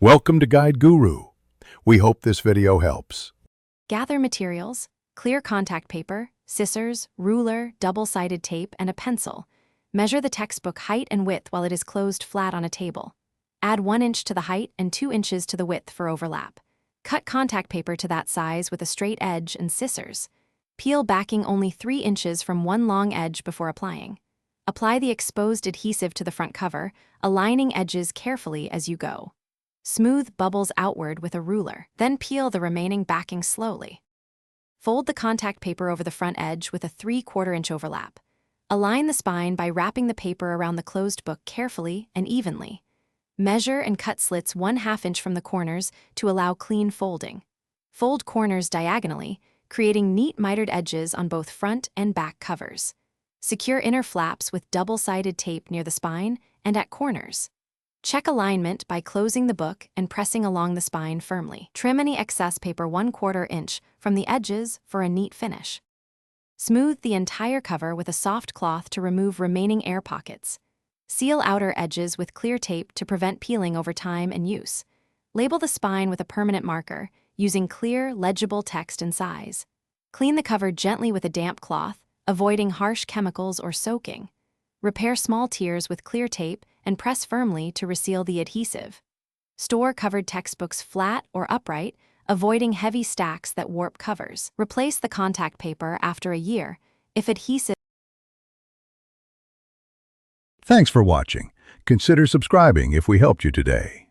Welcome to Guide Guru. We hope this video helps. Gather materials: clear contact paper, scissors, ruler, double-sided tape, and a pencil. Measure the textbook height and width while it is closed flat on a table. Add 1 inch to the height and 2 inches to the width for overlap. Cut contact paper to that size with a straight edge and scissors. Peel backing only 3 inches from one long edge before applying. Apply the exposed adhesive to the front cover, aligning edges carefully as you go. Smooth bubbles outward with a ruler, then peel the remaining backing slowly. Fold the contact paper over the front edge with a 3/4 inch overlap. Align the spine by wrapping the paper around the closed book carefully and evenly. Measure and cut slits 1/2 inch from the corners to allow clean folding. Fold corners diagonally, creating neat mitered edges on both front and back covers. Secure inner flaps with double-sided tape near the spine and at corners. Check alignment by closing the book and pressing along the spine firmly. Trim any excess paper 1/4 inch from the edges for a neat finish. Smooth the entire cover with a soft cloth to remove remaining air pockets. Seal outer edges with clear tape to prevent peeling over time and use. Label the spine with a permanent marker, using clear, legible text and size. Clean the cover gently with a damp cloth, avoiding harsh chemicals or soaking. Repair small tears with clear tape and press firmly to reseal the adhesive. Store covered textbooks flat or upright, avoiding heavy stacks that warp covers. Replace the contact paper after a year if adhesive. Thanks for watching. Consider subscribing if we helped you today.